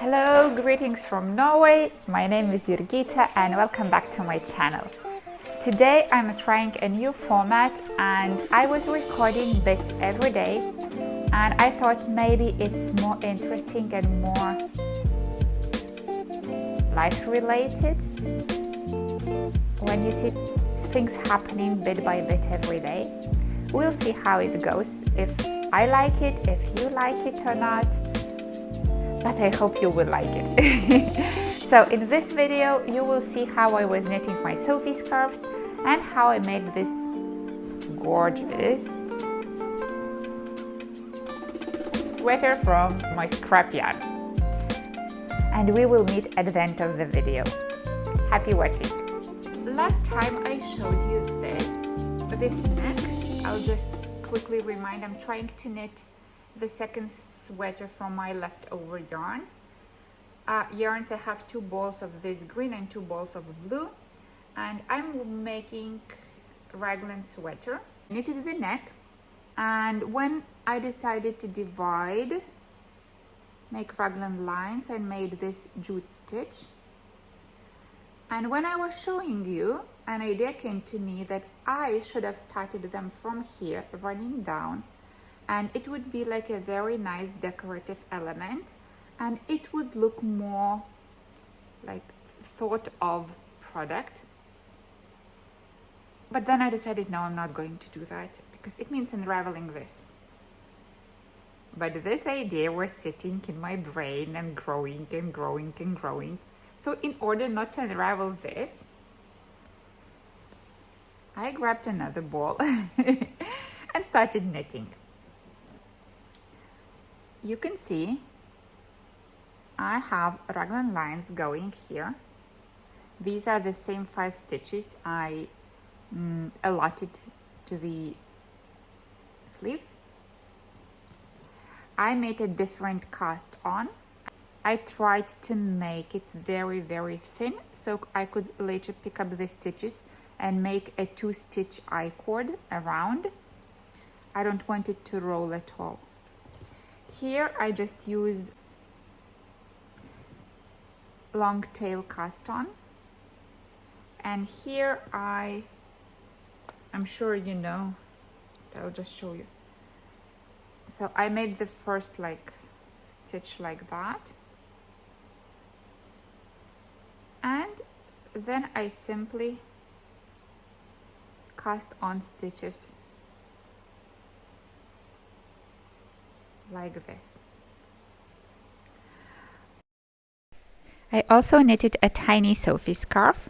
Hello, greetings from Norway. My name is Jurgita and welcome back to my channel. Today I'm trying a new format and I was recording bits every day and I thought maybe it's more interesting and more life related when you see things happening bit by bit every day. We'll see how it goes, if I like it, if you like it or not, but I hope you will like it. So in this video you will see how I was knitting my Sophie scarves and how I made this gorgeous sweater from my scrap yarn. And we will meet at the end of the video. Happy watching! Last time I showed you this neck. I'll just quickly remind, I'm trying to knit the second sweater from my leftover yarn. Yarns, I have 2 balls of this green and 2 balls of blue, and I'm making raglan sweater. Knitted the neck, and when I decided to make raglan lines, I made this jute stitch. And when I was showing you, an idea came to me that I should have started them from here, running down, and it would be like a very nice decorative element, and it would look more like thought of product. But then I decided, no, I'm not going to do that because it means unraveling this. But this idea was sitting in my brain and growing and growing and growing. So in order not to unravel this, I grabbed another ball and started knitting. You can see I have raglan lines going here. These are the same 5 stitches I allotted to the sleeves. I made a different cast on. I tried to make it very, very thin so I could later pick up the stitches and make a 2-stitch I-cord around. I don't want it to roll at all. Here I just used long tail cast on, and here I'm sure you know, I'll just show you. So I made the first stitch like that, and then I simply cast on stitches like this. I also knitted a tiny Sophie scarf.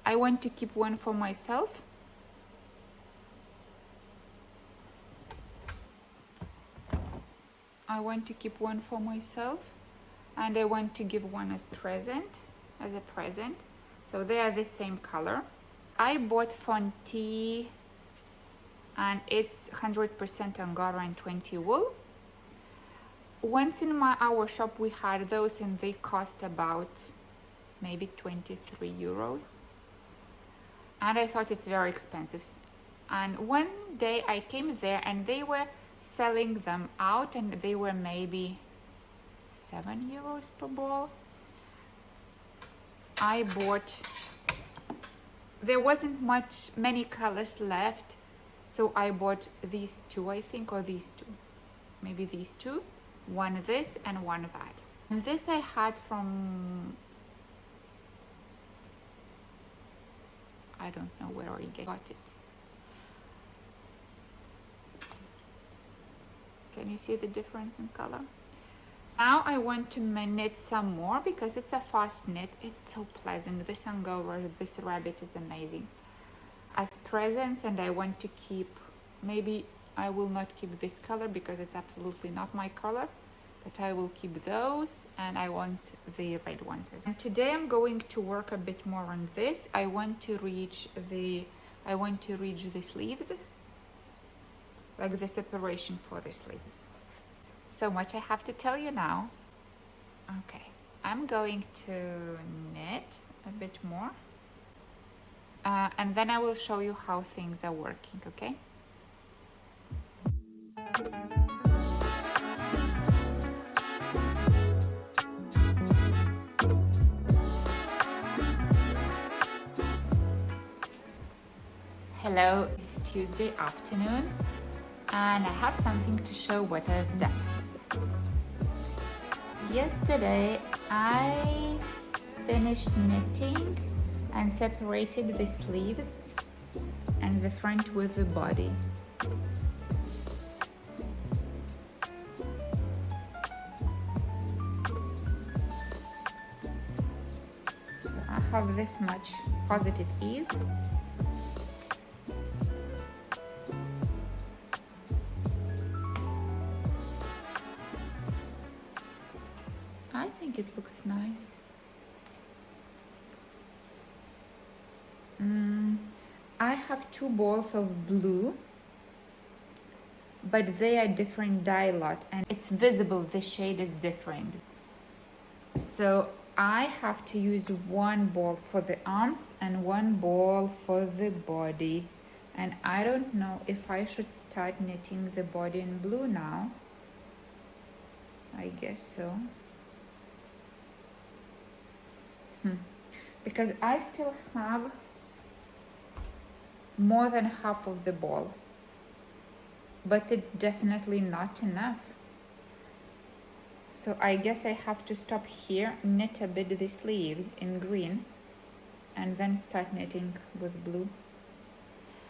I want to keep one for myself. And I want to give one as a present. So they are the same color. I bought Fonti, and it's 100% Angora and 20 wool. Once in our shop we had those, and they cost about maybe 23 euros. And I thought it's very expensive. And one day I came there and they were selling them out, and they were maybe 7 euros per ball. I bought, there wasn't many colors left, so I bought these 2, I think, or these 2, maybe these 2, one this and one that. And this I had from, I don't know where I got it. Can you see the difference in color? Now I want to knit some more because it's a fast knit. It's so pleasant. This Angora, this rabbit is amazing. As presents, and I want to keep, maybe I will not keep this color because it's absolutely not my color, but I will keep those, and I want the red ones. And today I'm going to work a bit more on this. I want to reach the sleeves, like the separation for the sleeves. So much I have to tell you now. Okay, I'm going to knit a bit more, and then I will show you how things are working, okay? Hello, it's Tuesday afternoon and I have something to show what I've done. Yesterday I finished knitting and separated the sleeves and the front with the body. So I have this much positive ease. I think it looks nice. I have two balls of blue, but they are different dye lot and it's visible the shade is different. So I have to use one ball for the arms and one ball for the body. And I don't know if I should start knitting the body in blue now. I guess so. Because I still have more than half of the ball, but it's definitely not enough. So I guess I have to stop here, knit a bit the sleeves in green, and then start knitting with blue.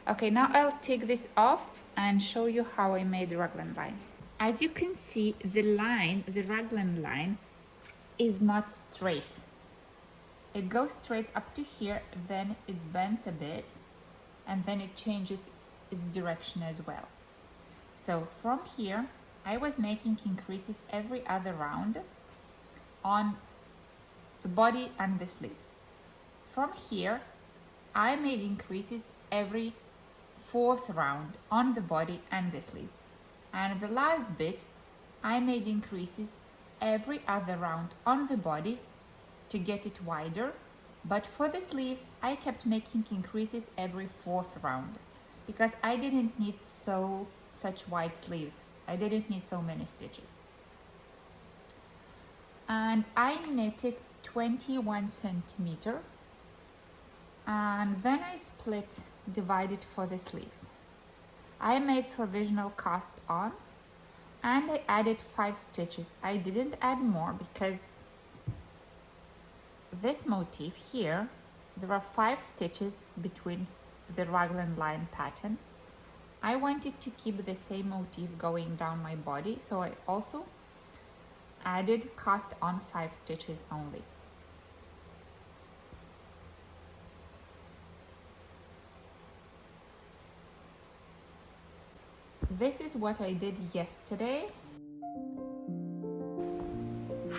Okay, now I'll take this off and show you how I made raglan lines. As you can see, the raglan line is not straight. It goes straight up to here, then it bends a bit, and then it changes its direction as well. So from here, I was making increases every other round on the body and the sleeves. From here, I made increases every fourth round on the body and the sleeves. And the last bit, I made increases every other round on the body to get it wider, but for the sleeves I kept making increases every fourth round because I didn't need such wide sleeves. I didn't need so many stitches. And I knitted 21 centimeter and then I divided for the sleeves. I made provisional cast on and I added 5 stitches. I didn't add more because this motif here, there are 5 stitches between the raglan line pattern. I wanted to keep the same motif going down my body, so I also added cast on 5 stitches only. This is what I did yesterday.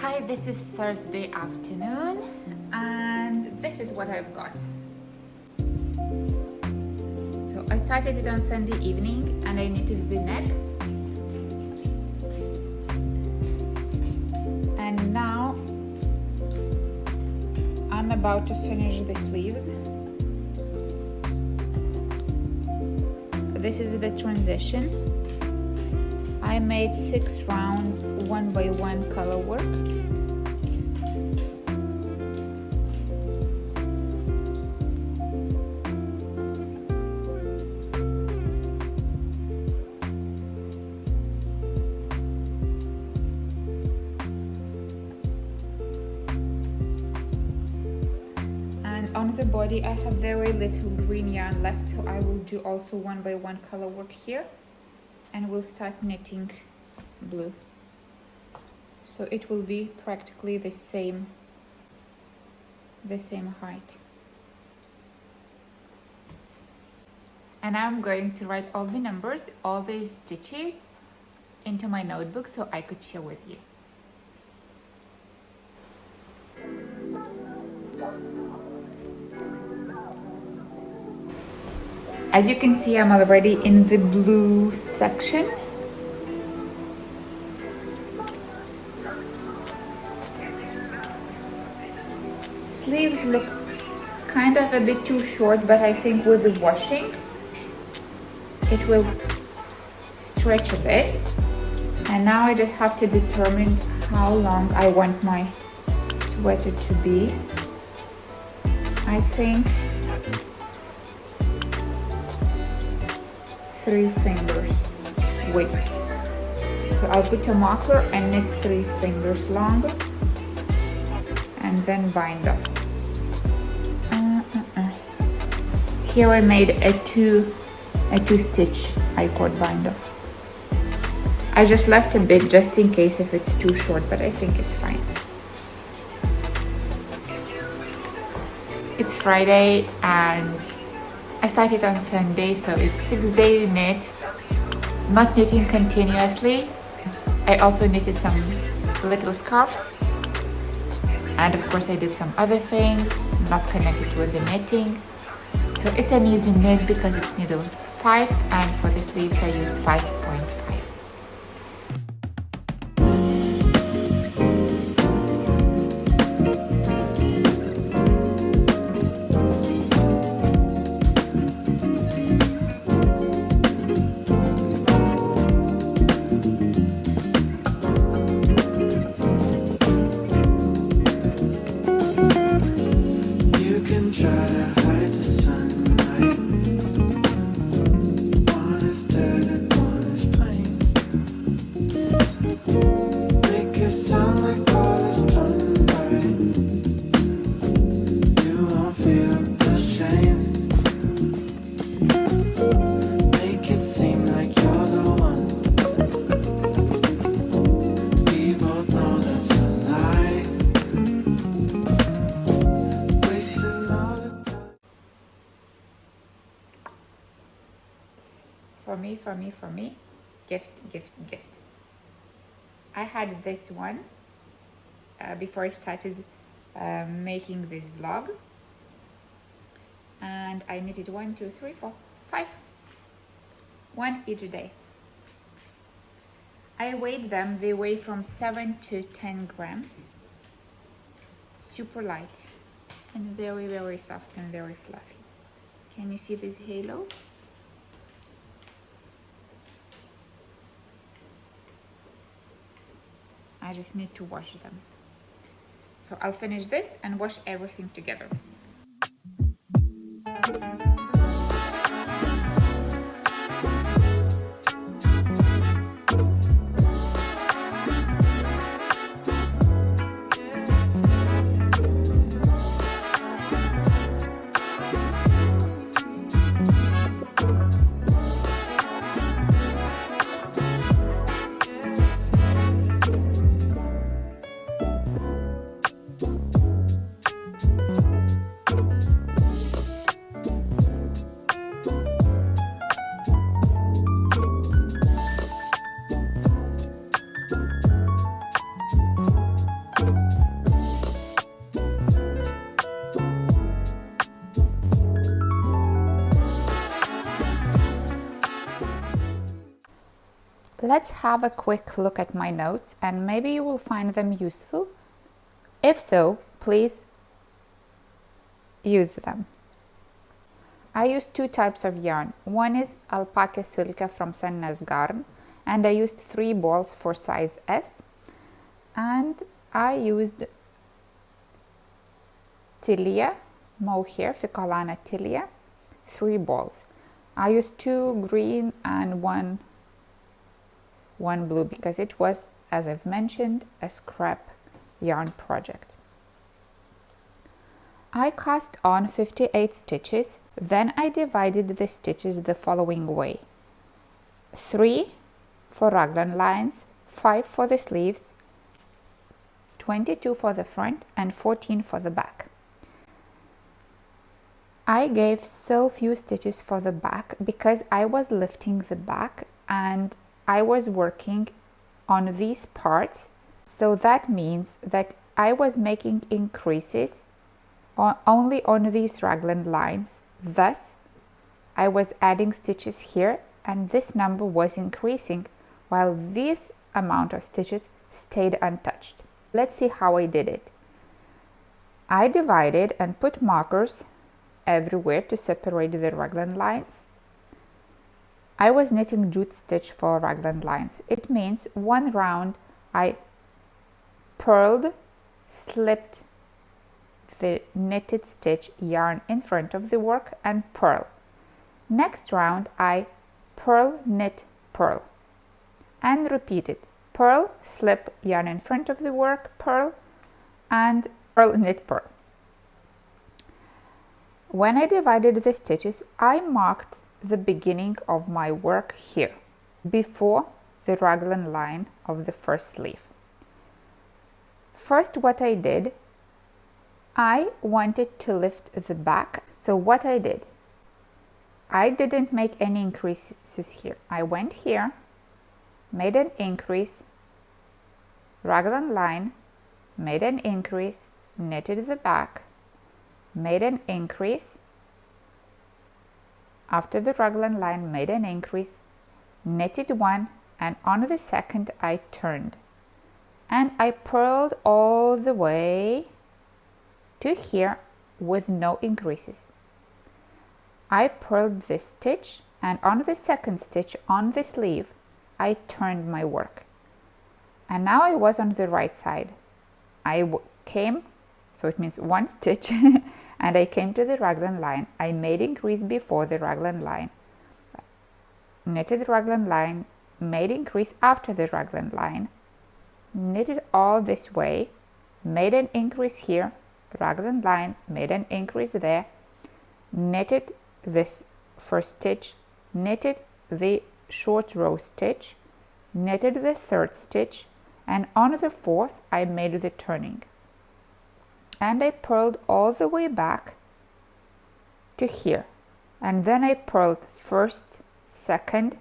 Hi, this is Thursday afternoon and this is what I've got. So I started it on Sunday evening and I knitted the neck. And now I'm about to finish the sleeves. This is the transition. I made 6 rounds, 1 by 1 color work. And on the body, I have very little green yarn left, so I will do also 1 by 1 color work here. And we'll start knitting blue. So it will be practically the same height. And I'm going to write all the numbers, all the stitches into my notebook so I could share with you. As you can see, I'm already in the blue section. Sleeves look kind of a bit too short, but I think with the washing, it will stretch a bit. And now I just have to determine how long I want my sweater to be. I think 3 fingers width. So I'll put a marker and knit 3 fingers long and then bind off. Here I made a two stitch I-cord bind off. I just left a bit just in case if it's too short, but I think it's fine. It's Friday and I started on Sunday, so it's 6-day knit, not knitting continuously. I also knitted some little scarves, and of course I did some other things not connected with the knitting. So it's an easy knit because it's needles 5, and for the sleeves I used 5.5. For me, gift. I had this one before I started making this vlog, and I knitted 1, 2, 3, 4, 5, 1 each day. I weighed them. They weigh from 7 to 10 grams. Super light and very, very soft and very fluffy. Can you see this halo? I just need to wash them. So I'll finish this and wash everything together. Let's have a quick look at my notes and maybe you will find them useful. If so, please use them. I used 2 types of yarn. One is alpaca silica from Sanna's Garn, and I used 3 balls for size S, and I used Tilia mohair, Ficolana Tilia, 3 balls. I used 2 green and one blue because it was, as I've mentioned, a scrap yarn project. I cast on 58 stitches, then I divided the stitches the following way: 3 for raglan lines, 5 for the sleeves, 22 for the front, and 14 for the back. I gave so few stitches for the back because I was lifting the back and I was working on these parts, so that means that I was making increases only on these raglan lines. Thus, I was adding stitches here and this number was increasing while this amount of stitches stayed untouched. Let's see how I did it. I divided and put markers everywhere to separate the raglan lines. I was knitting jute stitch for raglan lines. It means one round I purled, slipped the knitted stitch yarn in front of the work and purl. Next round I purl, knit, purl, and repeat it. Purl, slip yarn in front of the work, purl, and purl, knit, purl. When I divided the stitches, I marked the beginning of my work here, before the raglan line of the first sleeve. First, what I did, I wanted to lift the back. So what I did, I didn't make any increases here. I went here, made an increase, raglan line, made an increase, knitted the back, made an increase, after the raglan line, made an increase, knitted one, and on the second I turned, and I purled all the way to here with no increases. I purled this stitch, and on the second stitch on the sleeve I turned my work, and now I was on the right side. I came, so it means one stitch, and I came to the raglan line. I made increase before the raglan line, knitted raglan line, made increase after the raglan line, knitted all this way, made an increase here, raglan line, made an increase there, knitted this first stitch, knitted the short row stitch, knitted the third stitch, and on the fourth I made the turning, and I purled all the way back to here, and then I purled first, second,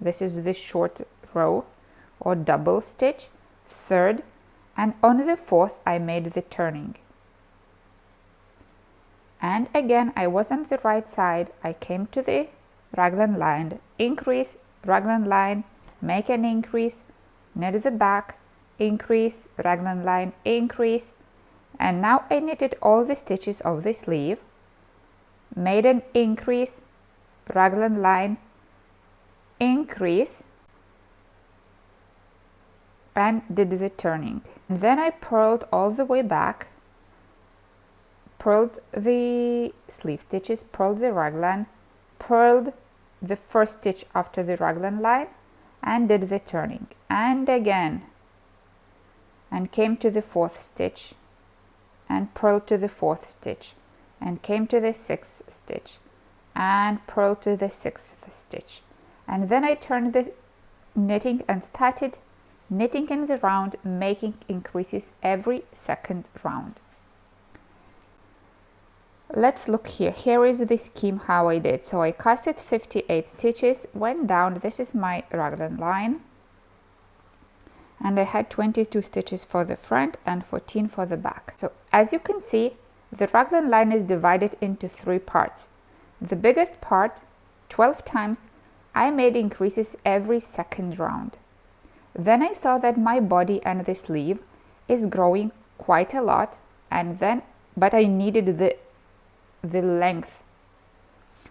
this is the short row or double stitch, third, and on the fourth I made the turning. And again I was on the right side. I came to the raglan line, increase, raglan line, make an increase, knit the back, increase, raglan line, increase, and now I knitted all the stitches of the sleeve, made an increase, raglan line, increase, and did the turning. And then I purled all the way back, purled the sleeve stitches, purled the raglan, purled the first stitch after the raglan line, and did the turning, and again, and came to the fourth stitch, and purled to the fourth stitch, and came to the sixth stitch, and purled to the sixth stitch, and then I turned the knitting and started knitting in the round, making increases every second round. Let's look here. Here is the scheme how I did. So I casted 58 stitches, went down, this is my raglan line, and I had 22 stitches for the front and 14 for the back. So as you can see, the raglan line is divided into 3 parts. The biggest part, 12 times, I made increases every second round. Then I saw that my body and the sleeve is growing quite a lot, and then but I needed the length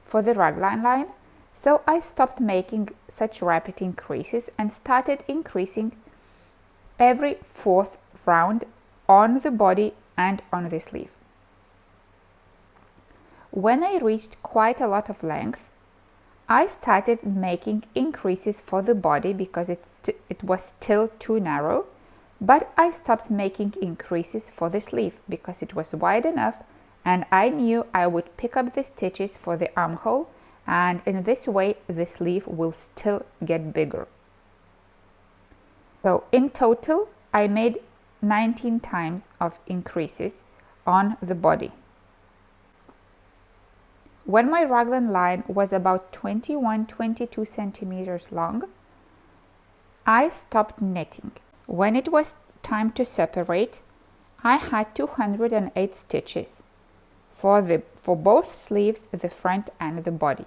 for the raglan line, so I stopped making such rapid increases and started increasing every 4th round on the body and on the sleeve. When I reached quite a lot of length, I started making increases for the body because it was still too narrow, but I stopped making increases for the sleeve because it was wide enough, and I knew I would pick up the stitches for the armhole, and in this way the sleeve will still get bigger. So in total I made 19 times of increases on the body. When my raglan line was about 21-22 centimeters long, I stopped knitting. When it was time to separate, I had 208 stitches for both sleeves, the front and the body.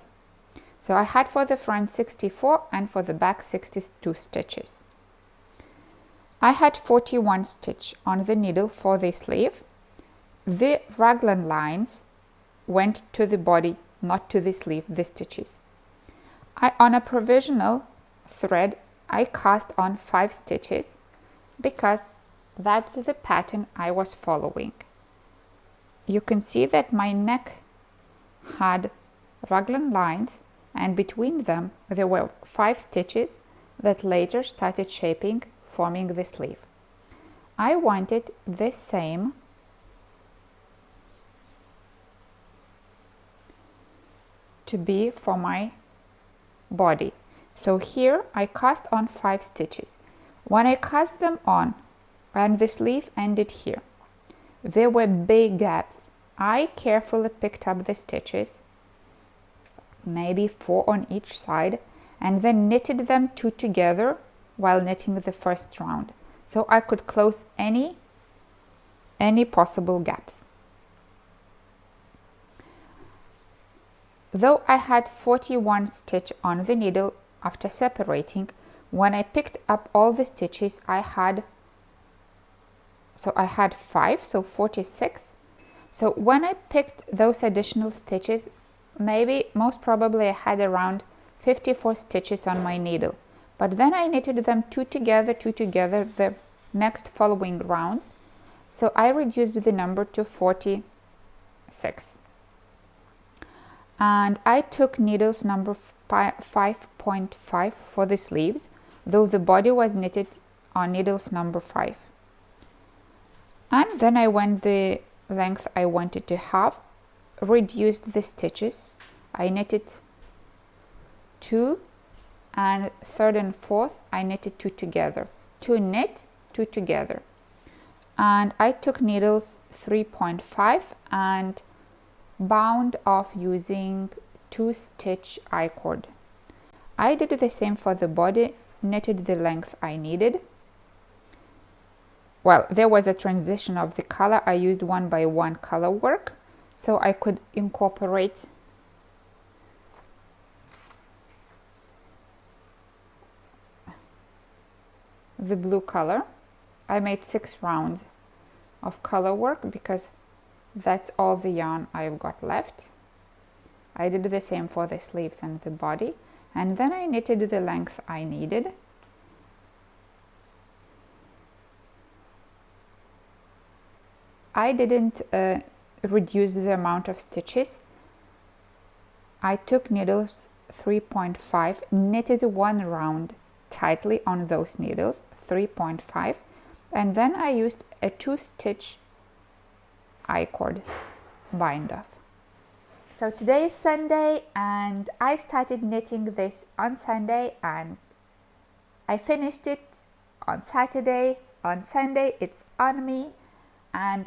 So I had for the front 64 and for the back 62 stitches. I had 41 stitch on the needle for the sleeve. The raglan lines went to the body, not to the sleeve, the stitches. On a provisional thread, I cast on 5 stitches because that's the pattern I was following. You can see that my neck had raglan lines and between them there were 5 stitches that later started shaping, forming the sleeve. I wanted the same to be for my body. So here I cast on 5 stitches. When I cast them on and the sleeve ended here, there were big gaps. I carefully picked up the stitches, maybe 4 on each side, and then knitted them 2 together while knitting the first round, so I could close any possible gaps. Though I had 41 stitch on the needle after separating, when I picked up all the stitches I had 5, so 46. So when I picked those additional stitches, most probably I had around 54 stitches on my needle. But then I knitted them 2 together the next following rounds, so I reduced the number to 46. And I took needles number 5.5 for the sleeves, though the body was knitted on needles number 5. And then I went the length I wanted to have, reduced the stitches. I knitted 2, and third and fourth I knitted 2 together. 2 knit, 2 together. And I took needles 3.5 and bound off using 2 stitch I-cord. I did the same for the body, knitted the length I needed. Well, there was a transition of the color. I used 1 by 1 color work, so I could incorporate the blue color. I made 6 rounds of color work because that's all the yarn I've got left. I did the same for the sleeves and the body, and then I knitted the length I needed. I didn't reduce the amount of stitches. I took needles 3.5, knitted 1 round tightly on those needles, 3.5, and then I used a 2 stitch I-cord bind off. So today is Sunday and I started knitting this on Sunday and I finished it on Saturday. On Sunday it's on me and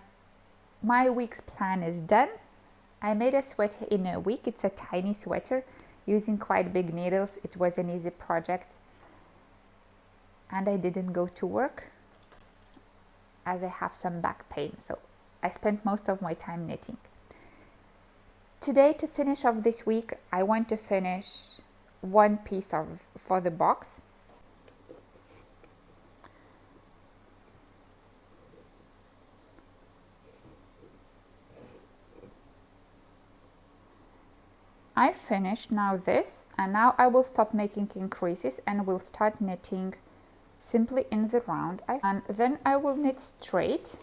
my week's plan is done. I made a sweater in a week. It's a tiny sweater using quite big needles. It was an easy project and I didn't go to work as I have some back pain, so I spent most of my time knitting. Today, to finish off this week, I want to finish one piece for the box. I finished now this, and now I will stop making increases and will start knitting simply in the round, and then I will knit straight,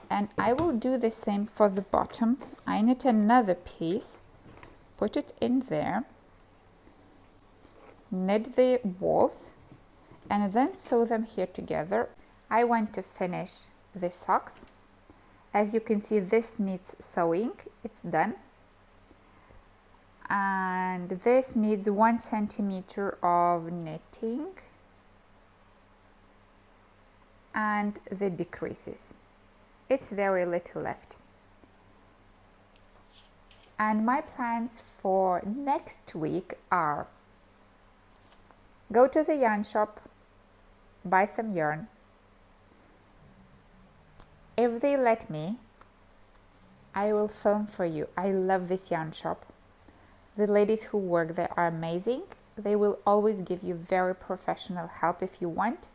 and I will do the same for the bottom. I knit another piece, put it in there, knit the walls, and then sew them here together. I want to finish the socks. As you can see, this needs sewing. It's done. And this needs 1 centimeter of knitting and the decreases. It's very little left. And my plans for next week are go to the yarn shop, buy some yarn. If they let me, I will film for you. I love this yarn shop. The ladies who work there are amazing. They will always give you very professional help if you want.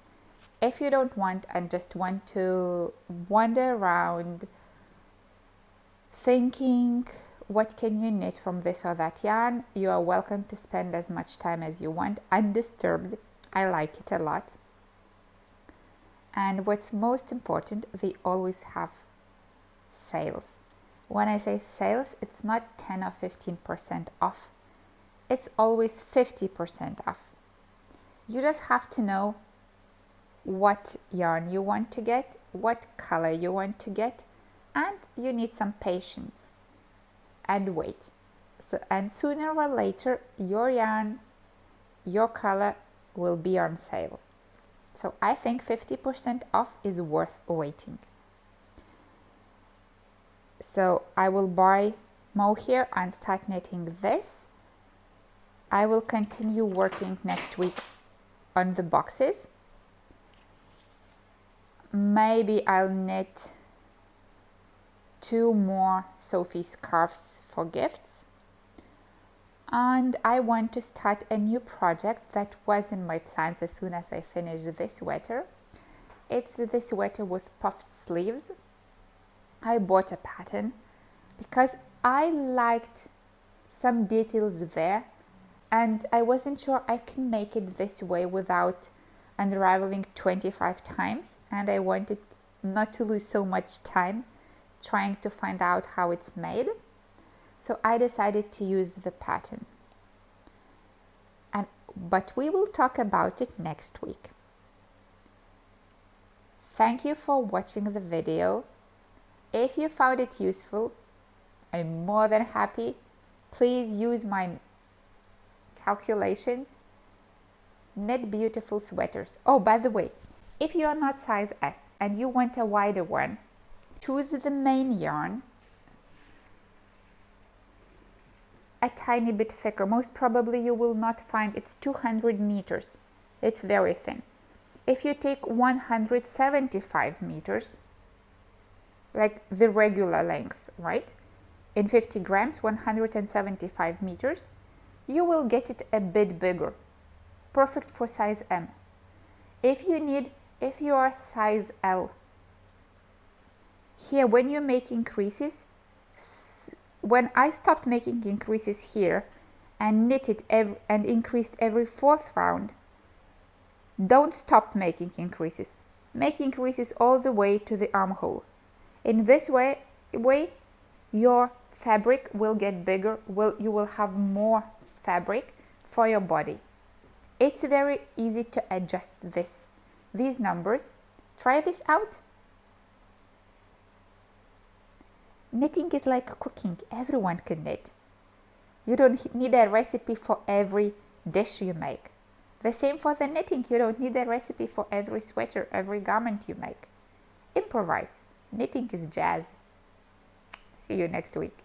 If you don't want and just want to wander around thinking what can you knit from this or that yarn, you are welcome to spend as much time as you want, undisturbed. I like it a lot. And what's most important, they always have sales. When I say sales, it's not 10 or 15% off. it's always 50% off. You just have to know what yarn you want to get, what color you want to get, and you need some patience and wait. And sooner or later, your yarn, your color will be on sale. So I think 50% off is worth waiting. So I will buy mohair and start knitting this. I will continue working next week on the boxes. Maybe I'll knit 2 more Sophie scarves for gifts. And I want to start a new project that was in my plans as soon as I finish this sweater. It's this sweater with puffed sleeves. I bought a pattern because I liked some details there, and I wasn't sure I can make it this way without unraveling 25 times, and I wanted not to lose so much time trying to find out how it's made. So I decided to use the pattern. But we will talk about it next week. Thank you for watching the video. If you found it useful, I'm more than happy. Please use my calculations. Knit beautiful sweaters. Oh, by the way, if you are not size S and you want a wider one, choose the main yarn a tiny bit thicker. Most probably you will not find it's 200 meters. It's very thin. If you take 175 meters, like the regular length, right? In 50 grams, 175 meters, you will get it a bit bigger. Perfect for size M. If you are size L, here when you make increases, when I stopped making increases here and knitted and increased every 4th round, don't stop making increases. Make increases all the way to the armhole. In this way your fabric will get bigger, you will have more fabric for your body. It's very easy to adjust these numbers. Try this out. Knitting is like cooking. Everyone can knit. You don't need a recipe for every dish you make. The same for the knitting. You don't need a recipe for every sweater, every garment you make. Improvise. Knitting is jazz. See you next week.